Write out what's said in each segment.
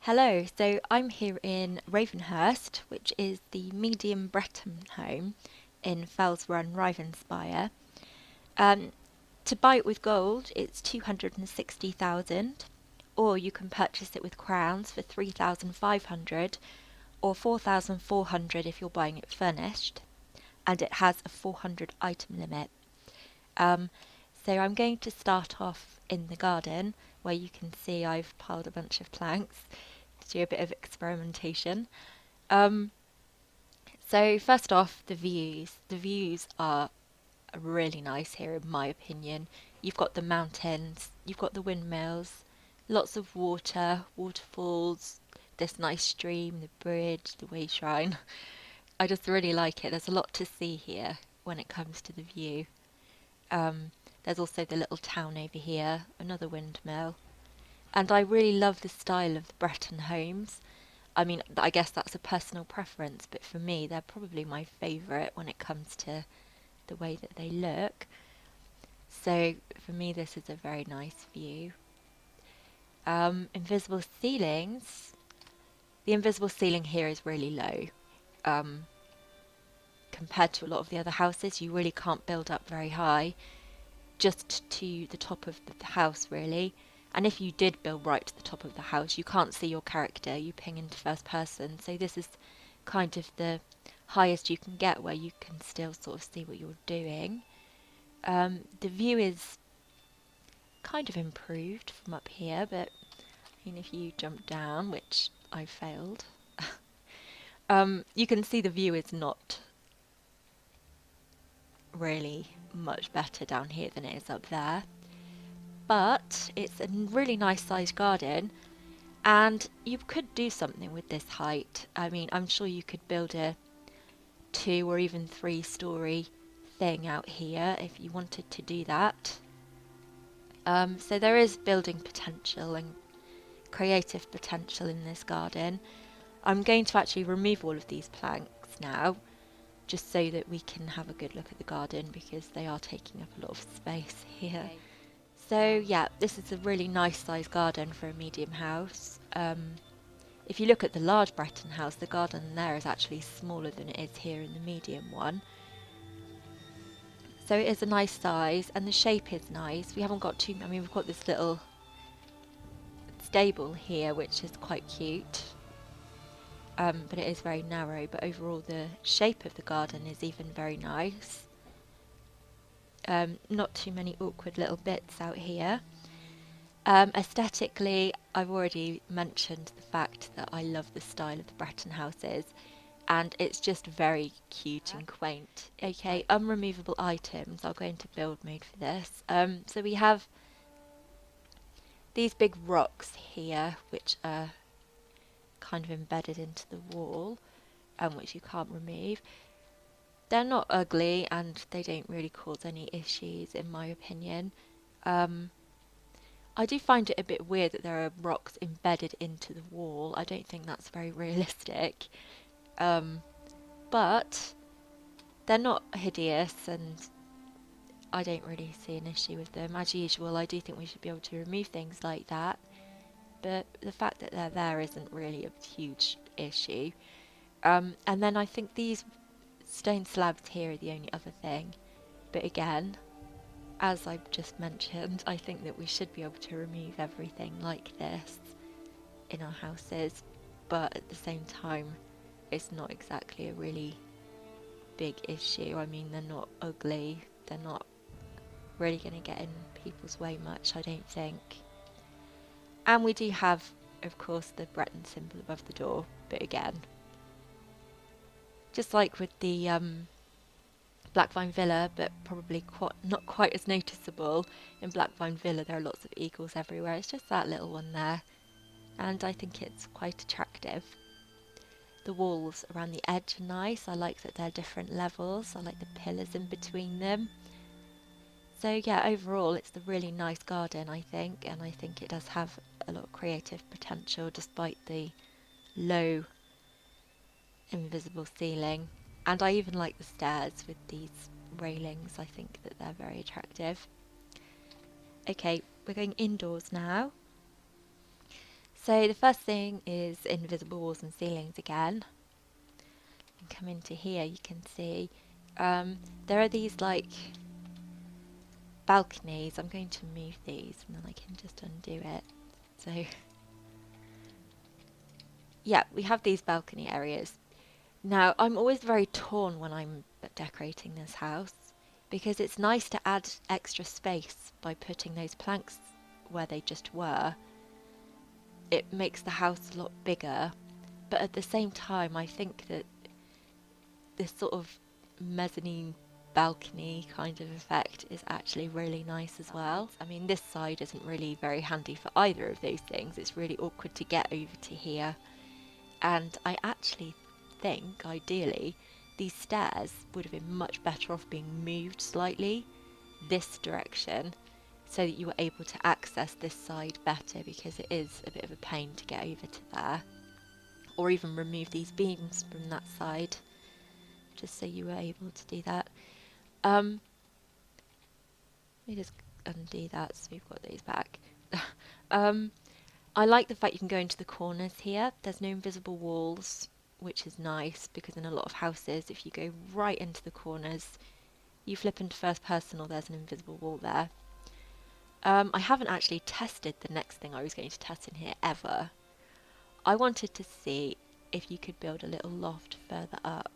Hello, so I'm here in Ravenhurst, which is the medium Breton home in Fells Run, Rivenspire. Um, to buy it with gold, it's 260,000, or you can purchase it with crowns for 3,500, or 4,400 if you're buying it furnished, and it has a 400 item limit. Um, so I'm going to start off in the garden, where you can see I've piled a bunch of planks to do a bit of experimentation. Um, so first off, the views. The views are really nice here, in my opinion. You've got the mountains, you've got the windmills, lots of water, waterfalls, this nice stream, the bridge, the way shrine. I just really like it. There's a lot to see here when it comes to the view. Um, there's also the little town over here, another windmill. And I really love the style of the Breton homes. I mean, I guess that's a personal preference, but for me, they're probably my favourite when it comes to the way that they look. So for me, this is a very nice view. Invisible ceilings. The invisible ceiling here is really low. Um, Compared to a lot of the other houses, you really can't build up very high, just to the top of the house, really. And if you did build right to the top of the house, you can't see your character. You ping into first person. So this is kind of the highest you can get, where you can still sort of see what you're doing. The view is kind of improved from up here, but I mean, if you jump down, which I failed, you can see the view is not really much better down here than it is up there. But it's a really nice sized garden, and you could do something with this height. I mean, I'm sure you could build a 2 or even 3 story thing out here if you wanted to do that. So there is building potential and creative potential in this garden. I'm going to actually remove all of these planks now, just so that we can have a good look at the garden, because they are taking up a lot of space here. Okay. So yeah, this is a really nice sized garden for a medium house. If you look at the large Breton house, the garden there is actually smaller than it is here in the medium one. So it is a nice size, and the shape is nice. We haven't got too, I mean, we've got this little stable here, which is quite cute. But it is very narrow, but overall the shape of the garden is even very nice. Not too many awkward little bits out here. Aesthetically, I've already mentioned the fact that I love the style of the Breton houses, and it's just very cute and quaint. Okay, unremovable items. I'll go into build mode for this. So we have these big rocks here, which are kind of embedded into the wall, which you can't remove. They're not ugly, and they don't really cause any issues, in my opinion. I do find it a bit weird that there are rocks embedded into the wall. I don't think that's very realistic. But they're not hideous, and I don't really see an issue with them. As usual, I do think we should be able to remove things like that, but the fact that they're there isn't really a huge issue. And then I think these stone slabs here are the only other thing. But again, as I've just mentioned, I think that we should be able to remove everything like this in our houses, but at the same time, it's not exactly a really big issue. I mean, they're not ugly, they're not really going to get in people's way much, I don't think. And we do have, of course, the Breton symbol above the door, but again, just like with the Blackvine Villa, but probably not quite as noticeable. In Blackvine Villa, there are lots of eagles everywhere. It's just that little one there, and I think it's quite attractive. The walls around the edge are nice. I like that they're different levels. I like the pillars in between them. So yeah, overall, it's a really nice garden, I think, and I think it does have a lot of creative potential, despite the low invisible ceiling. And I even like the stairs with these railings. I think that they're very attractive. Okay, we're going indoors now. So the first thing is invisible walls and ceilings again. And come into here, you can see there are these like balconies. I'm going to move these and then I can just undo it. So yeah, we have these balcony areas. Now, I'm always very torn when I'm decorating this house because it's nice to add extra space by putting those planks where they just were. It makes the house a lot bigger, but at the same time, I think that this sort of mezzanine balcony kind of effect is actually really nice as well. I mean, this side isn't really very handy for either of those things. It's really awkward to get over to here. And I actually think, ideally, these stairs would have been much better off being moved slightly this direction so that you were able to access this side better, because it is a bit of a pain to get over to there. Or even remove these beams from that side, just so you were able to do that. Let me just undo that so we've got these back. I like the fact you can go into the corners here. There's no invisible walls, which is nice, because in a lot of houses, if you go right into the corners, you flip into first person or there's an invisible wall there. I haven't actually tested the next thing I was going to test in here ever. I wanted to see if you could build a little loft further up,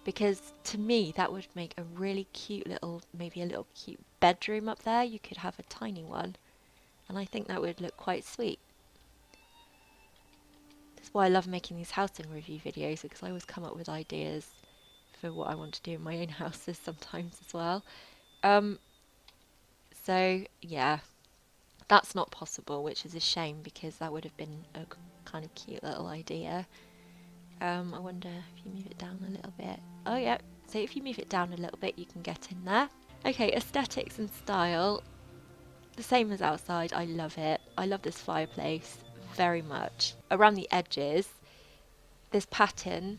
because to me that would make a really cute little, maybe a little cute bedroom up there. You could have a tiny one, and I think that would look quite sweet. That's why I love making these housing review videos, because I always come up with ideas for what I want to do in my own houses sometimes as well. So yeah, that's not possible, which is a shame, because that would have been a kind of cute little idea. I wonder if you move it down a little bit. Oh yeah, so if you move it down a little bit, you can get in there. Okay, aesthetics and style, the same as outside. I love it. I love this fireplace very much. Around the edges, this pattern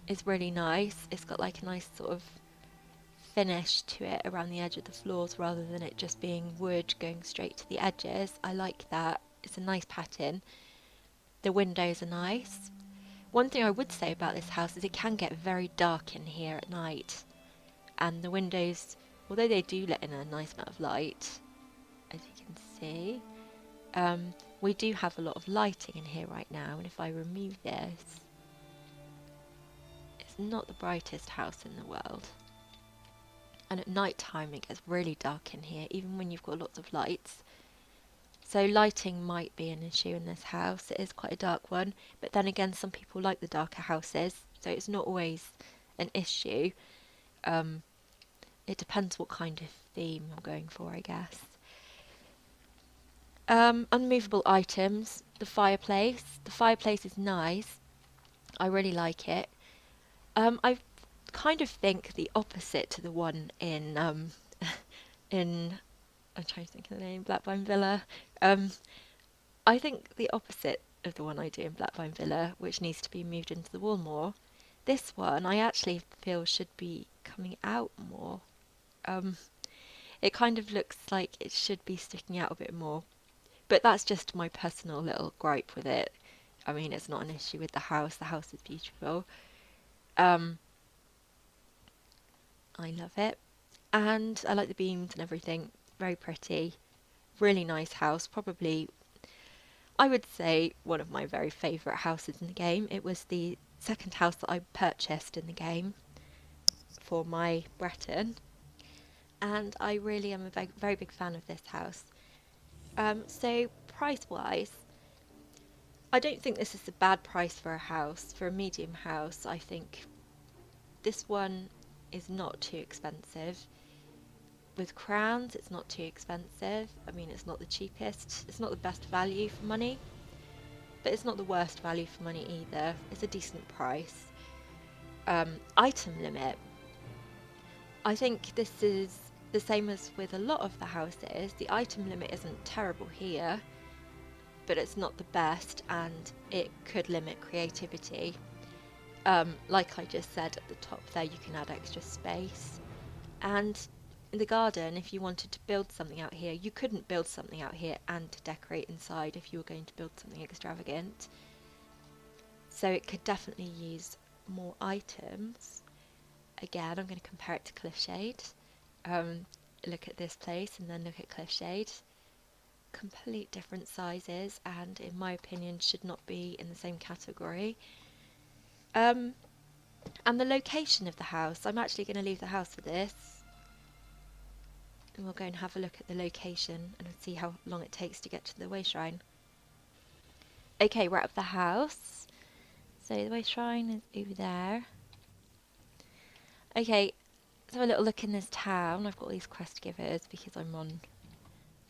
is really nice. It's got like a nice sort of finish to it around the edge of the floors, rather than it just being wood going straight to the edges. I like that. It's a nice pattern. The windows are nice. One thing I would say about this house is it can get very dark in here at night, and the windows, although they do let in a nice amount of light, as you can see, we do have a lot of lighting in here right now, and if I remove this, it's not the brightest house in the world. And at night time it gets really dark in here, even when you've got lots of lights. So lighting might be an issue in this house. It is quite a dark one, but then again, some people like the darker houses, so it's not always an issue. It depends what kind of theme I'm going for, I guess. Unmovable items. The fireplace. The fireplace is nice. I really like it. I kind of think the opposite to the one in in I'm trying to think of the name, Blackbine Villa. I think the opposite of the one I do in Blackbine Villa, which needs to be moved into the wall more. This one I actually feel should be coming out more. It kind of looks like it should be sticking out a bit more, but that's just my personal little gripe with it. I mean, it's not an issue with the house. The house is beautiful. I love it. And I like the beams and everything. Very pretty. Really nice house. Probably, I would say, one of my very favourite houses in the game. It was the second house that I purchased in the game for my Breton. And I really am a very big fan of this house. So price-wise, I don't think this is a bad price for a house. For a medium house, I think this one is not too expensive. With crowns, it's not too expensive. I mean, it's not the cheapest. It's not the best value for money, but it's not the worst value for money either. It's a decent price. Item limit. I think this is the same as with a lot of the houses. The item limit isn't terrible here, but it's not the best, and it could limit creativity. Like I just said at the top there, you can add extra space. And in the garden, if you wanted to build something out here, you couldn't build something out here and decorate inside if you were going to build something extravagant. So it could definitely use more items. Again, I'm going to compare it to Cliffshade. Look at this place and then look at Cliffshade. Complete different sizes, and in my opinion should not be in the same category. And the location of the house, I'm actually going to leave the house for this, and we'll go and have a look at the location and see how long it takes to get to the way shrine. Okay, we're at the house, so the way shrine is over there. Okay, let's have a little look in this town. I've got all these quest givers because I'm on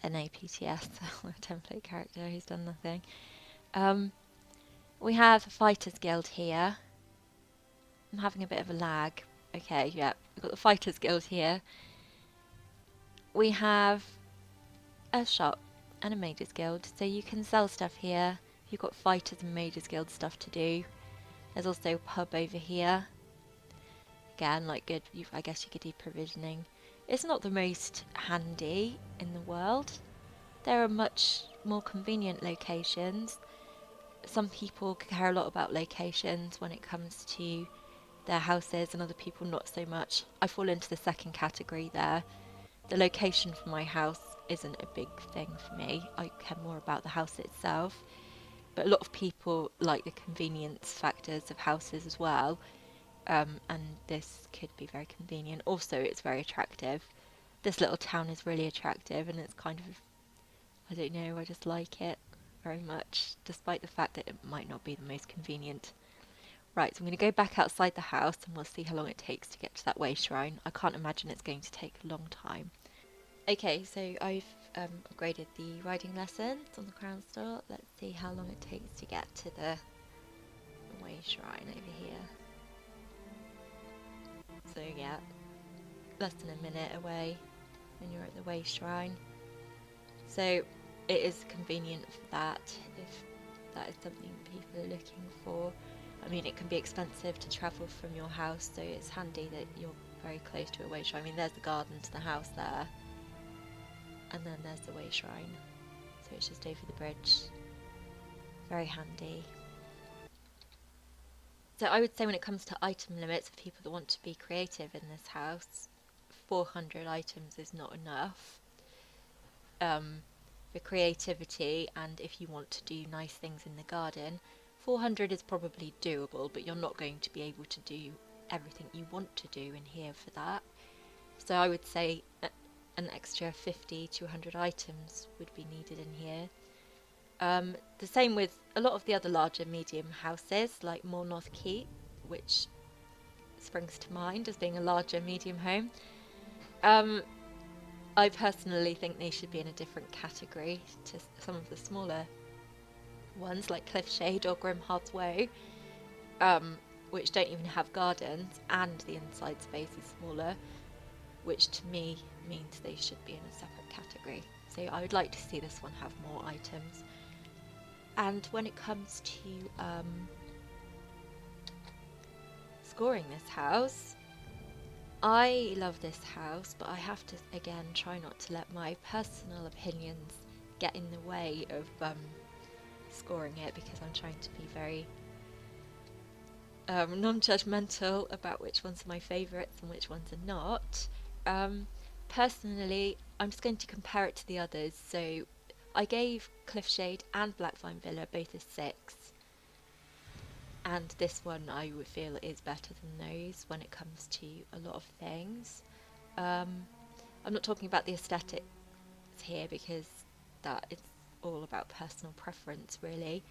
an APTS, a template character who's done nothing. We have a Fighters Guild here. I'm having a bit of a lag. Okay, yeah, we've got the Fighters Guild here. We have a shop and a Mages Guild, so you can sell stuff here. You've got Fighters and Mages Guild stuff to do. There's also a pub over here. Again, like good, I guess you could do provisioning. It's not the most handy in the world. There are much more convenient locations. Some people care a lot about locations when it comes to their houses, and other people not so much. I fall into the second category there. The location for my house isn't a big thing for me. I care more about the house itself. But a lot of people like the convenience factors of houses as well. And this could be very convenient. Also, it's very attractive. This little town is really attractive, and it's kind of, I don't know, I just like it very much, despite the fact that it might not be the most convenient. Right, so I'm going to go back outside the house and we'll see how long it takes to get to that way shrine. I can't imagine it's going to take a long time. Okay, so I've upgraded the riding lessons on the Crown Store. Let's see how long it takes to get to the way shrine over here. So yeah, less than a minute away when you're at the way shrine. So it is convenient for that, if that is something people are looking for. I mean, it can be expensive to travel from your house, so it's handy that you're very close to a way shrine. I mean, there's the garden to the house there, and then there's the way shrine, so it's just over the bridge. Very handy. So I would say when it comes to item limits for people that want to be creative in this house, 400 items is not enough for creativity, and if you want to do nice things in the garden, 400 is probably doable, but you're not going to be able to do everything you want to do in here for that. So I would say an extra 50 to 100 items would be needed in here. The same with a lot of the other larger medium houses, like North Keep, which springs to mind as being a larger medium home. I personally think they should be in a different category to some of the smaller ones, like Cliffshade or Grimhard's Woe, which don't even have gardens, and the inside space is smaller, which to me means they should be in a separate category. So I would like to see this one have more items. And when it comes to scoring this house, I love this house, but I have to, again, try not to let my personal opinions get in the way of scoring it, because I'm trying to be very non-judgmental about which ones are my favourites and which ones are not. Personally, I'm just going to compare it to the others. So I gave Cliffshade and Blackvine Villa both a 6. And this one I would feel is better than those when it comes to a lot of things. I'm not talking about the aesthetics here, because that is all about personal preference, really.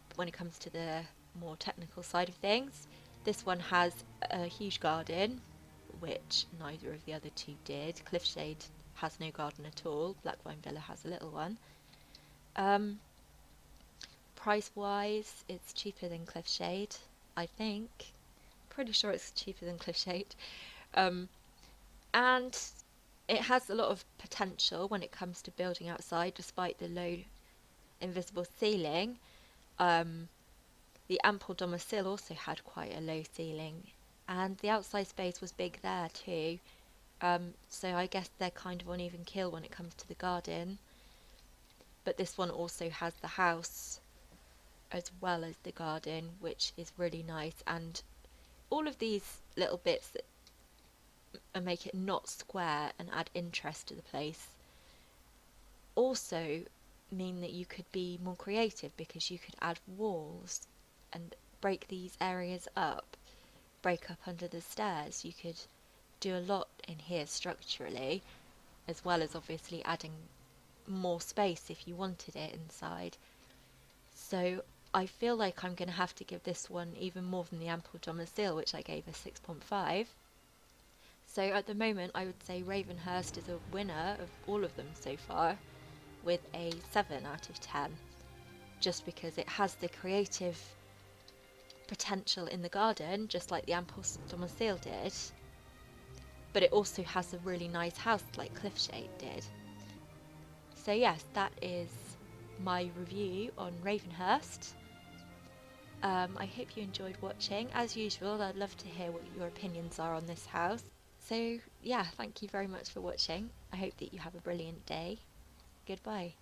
But when it comes to the more technical side of things, this one has a huge garden, which neither of the other two did. Cliffshade has no garden at all. Blackvine Villa has a little one. Price-wise, it's cheaper than Cliffshade, I think. Pretty sure it's cheaper than Cliffshade. And it has a lot of potential when it comes to building outside, despite the low invisible ceiling. The Ample Domicile also had quite a low ceiling, and the outside space was big there too. So I guess they're kind of on even keel when it comes to the garden. But this one also has the house as well as the garden, which is really nice. And all of these little bits that make it not square and add interest to the place also mean that you could be more creative, because you could add walls and break these areas up, break up under the stairs. You could do a lot in here structurally, as well as obviously adding more space if you wanted it inside. So I feel like I'm going to have to give this one even more than the Ample Domicile, which I gave a 6.5. So at the moment, I would say Ravenhurst is a winner of all of them so far, with a 7 out of 10, just because it has the creative potential in the garden, just like the Ample Domicile did, but it also has a really nice house like Cliffshade did. So yes, that is my review on Ravenhurst. I hope you enjoyed watching. As usual, I'd love to hear what your opinions are on this house. So yeah, thank you very much for watching. I hope that you have a brilliant day. Goodbye.